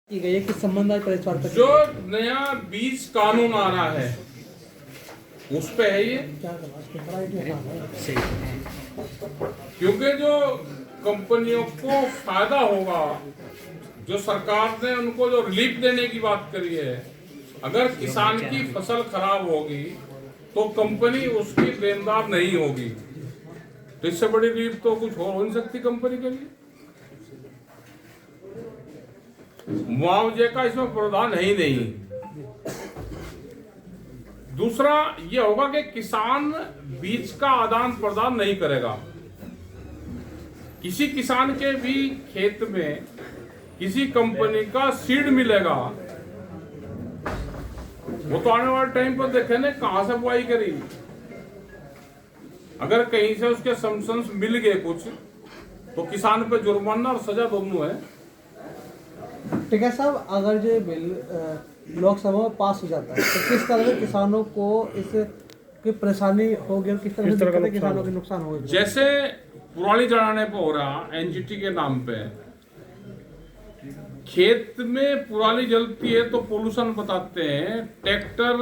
की गई है किस संबंध में प्रेस वार्ता जो नया बीज कानून आ रहा है उस पे है ये, क्योंकि जो कंपनियों को फायदा होगा, जो सरकार ने उनको जो रिलीफ देने की बात करी है, अगर किसान की फसल खराब होगी तो कंपनी उसकी देनदार नहीं होगी, तो इससे बड़ी रिलीफ तो कुछ हो नहीं सकती कंपनी के लिए। मुआवजे का इसमें प्रावधान है ही नहीं। दूसरा ये होगा कि किसान बीज का आदान प्रदान नहीं करेगा। किसी किसान के भी खेत में किसी कंपनी का सीड मिलेगा, वो तो आने वाले टाइम पर देखे ना कहां से बुआई करी। अगर कहीं से उसके समसन्स मिल गए कुछ, तो किसान पे जुर्माना और सजा दोनों है। ठीक है साहब, अगर जो बिल लोकसभा में पास हो जाता है तो किस तरह से किसानों को इस की परेशानी होगी और किस तरह से किसानों के नुकसान होगा? जैसे पुरानी जमाने पे हो रहा एनजीटी के नाम पे, खेत में पुरानी जलती है तो पोल्यूशन बताते हैं। ट्रैक्टर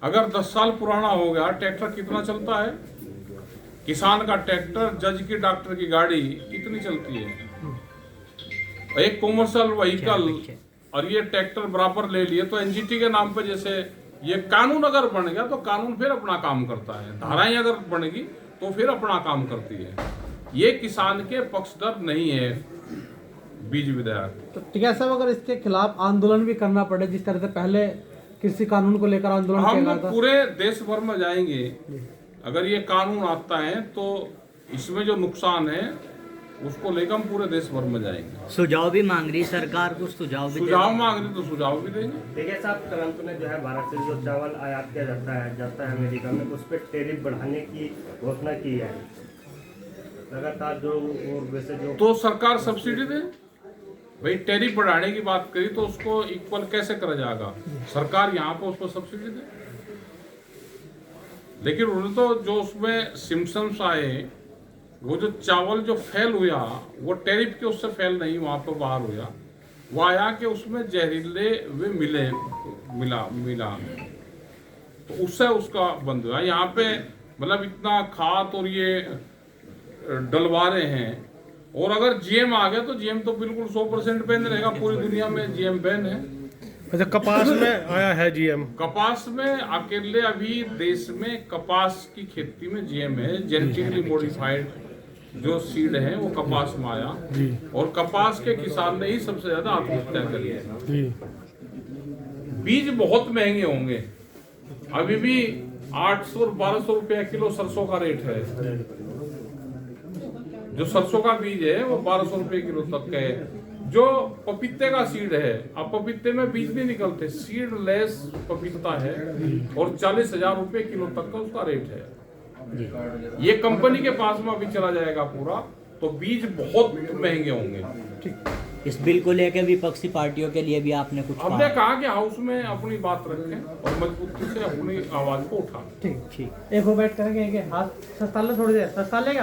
अगर 10 साल पुराना हो गया, ट्रैक्टर कितना चलता है? किसान का ट्रैक्टर, जज की डॉक्टर की गाड़ी कितनी चलती है? एक कॉमर्शियल व्हीकल और ये ट्रैक्टर बराबर ले लिए, तो एनजीटी के नाम पे जैसे ये कानून अगर बन गया तो कानून फिर अपना काम करता है, धाराएं अगर बनेगी तो फिर अपना काम करती है। ये किसान के पक्षधर नहीं है बीज विधेयक। तो ठीक है साहब, अगर इसके खिलाफ आंदोलन भी करना पड़े, जिस तरह से पहले कृषि कानून को लेकर आंदोलन हम किया था, पूरे देश भर में जाएंगे। अगर ये कानून आता है तो इसमें जो नुकसान है उसको लेकर हम पूरे देश भर में जाएंगे। सुझाव भी मांग रही सरकार, कुछ सुझाव मांग रही तो सुझाव भी देंगे। देखिए साहब, तुरंत में जो है भारत से जो चावल आयात किया जाता है अमेरिका में, उस पर टैरिफ बढ़ाने की घोषणा की है लगातार। जो और वैसे जो तो सरकार सब्सिडी दे भाई, टैरिफ बढ़ाने की बात करी तो उसको इक्वल कैसे करा जाएगा? सरकार यहाँ पे उसको सब्सिडी दे। लेकिन उन्होंने तो जो उसमें सिम्पटम्स आए, वो जो चावल जो फेल हुआ वो टैरिफ के उससे फेल नहीं, वहां पर बाहर हुआ, वो आया कि उसमें जहरीले वे मिला तो उससे उसका बंद हुआ। यहाँ पे मतलब इतना खाद और ये डलवा रहे हैं, और अगर जीएम आ गया तो जीएम तो बिल्कुल 100% बैन रहेगा। पूरी दुनिया में जीएम बैन है। अच्छा, कपास में आया है जीएम? कपास में अकेले अभी देश में कपास की खेती में जीएम है। जेनेटिकली मॉडिफाइड जो सीड है वो कपास में आया, और कपास के किसान ने ही सबसे ज्यादा आत्महत्या करी है। बीज बहुत महंगे होंगे, अभी भी 800 और 1200 रुपया किलो सरसों का रेट है। जो सरसों का बीज है वो 1200 रुपये किलो तक का है। जो पपीते का सीड है, अब पपीते में बीज नहीं निकलते, सीड लेस पपीता है, और 40,000 रुपये किलो तक का उसका रेट है। ये कंपनी के पास में अभी चला जाएगा पूरा, तो बीज बहुत महंगे होंगे। इस बिल को लेकर विपक्षी पार्टियों के लिए भी आपने कुछ हमने कहा कि हाउस में अपनी बात रखें और मजबूती से अपनी आवाज को उठाएं। ठीक एक बैठ करेंगे, हाथ सस्ता ले, थोड़ी देर सस्ता लेगा।